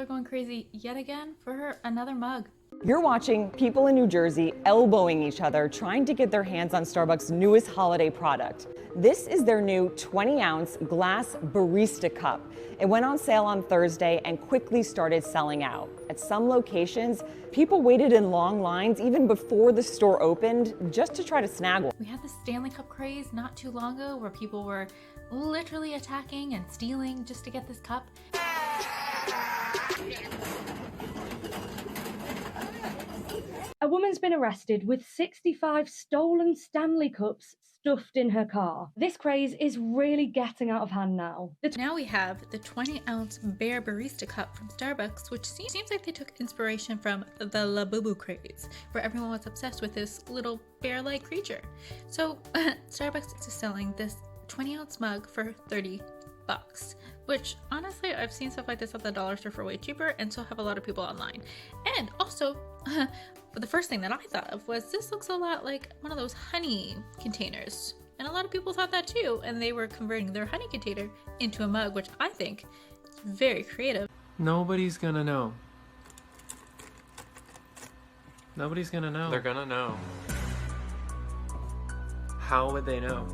are going crazy yet again for another mug. You're watching people in New Jersey elbowing each other trying to get their hands on Starbucks' newest holiday product. This is their new 20-ounce glass barista cup. It went on sale on Thursday and quickly started selling out. At some locations, people waited in long lines even before the store opened just to try to snag one. We had the Stanley Cup craze not too long ago where people were literally attacking and stealing just to get this cup. A woman's been arrested with 65 stolen Stanley Cups stuffed in her car. This craze is really getting out of hand now. Now we have the 20-ounce Bear Barista Cup from Starbucks, which seems like they took inspiration from the Labubu craze, where everyone was obsessed with this little bear-like creature. So Starbucks is selling this 20-ounce mug for $30. Which honestly, I've seen stuff like this at the dollar store for way cheaper, and so have a lot of people online. And also, but the first thing that I thought of was this looks a lot like one of those honey containers. And a lot of people thought that too, and they were converting their honey container into a mug, which I think is very creative. Nobody's gonna know. Nobody's gonna know. They're gonna know. How would they know?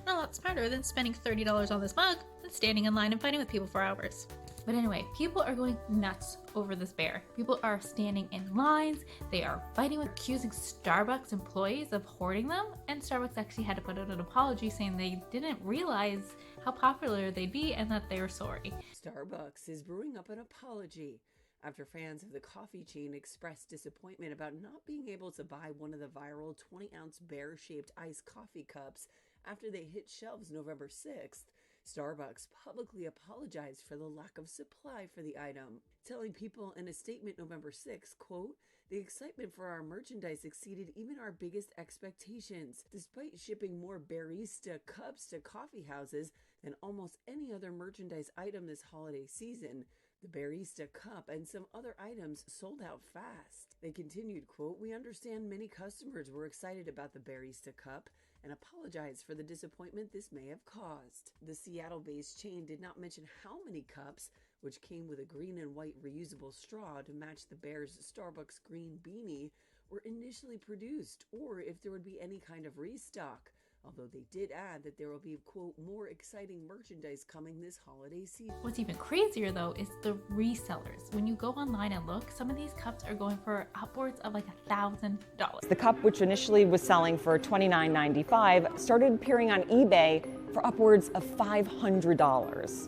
A lot smarter than spending $30 on this mug and standing in line and fighting with people for hours. But anyway, people are going nuts over this bear. People are standing in lines, they are fighting with, accusing Starbucks employees of hoarding them, and Starbucks actually had to put out an apology saying they didn't realize how popular they'd be and that they were sorry. Starbucks is brewing up an apology after fans of the coffee chain expressed disappointment about not being able to buy one of the viral 20-ounce bear-shaped iced coffee cups after they hit shelves November 6th. Starbucks publicly apologized for the lack of supply for the item, telling people in a statement November 6th, quote, "The excitement for our merchandise exceeded even our biggest expectations. Despite shipping more barista cups to coffee houses than almost any other merchandise item this holiday season, the barista cup and some other items sold out fast." They continued, quote, "We understand many customers were excited about the barista cup and apologize for the disappointment this may have caused." The Seattle-based chain did not mention how many cups, which came with a green and white reusable straw to match the bear's Starbucks green beanie, were initially produced, or if there would be any kind of restock. Although they did add that there will be, quote, "more exciting merchandise coming this holiday season." What's even crazier though is the resellers. When you go online and look, some of these cups are going for upwards of like $1,000. The cup, which initially was selling for $29.95, started appearing on eBay for upwards of $500.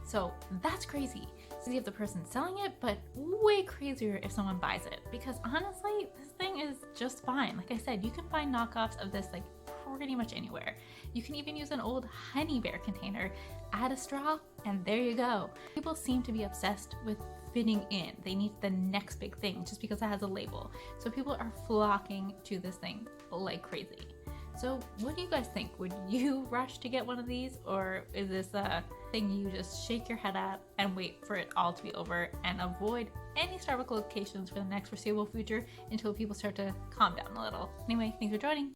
So that's crazy. So you have the person selling it, but way crazier if someone buys it. Because honestly, this thing is just fine. Like I said, you can find knockoffs of this like pretty much anywhere. You can even use an old honey bear container, add a straw, and there you go. People seem to be obsessed with fitting in. They need the next big thing just because it has a label. So people are flocking to this thing like crazy. So what do you guys think? Would you rush to get one of these, or is this a thing you just shake your head at and wait for it all to be over and avoid any Starbucks locations for the next foreseeable future until people start to calm down a little? Anyway, thanks for joining.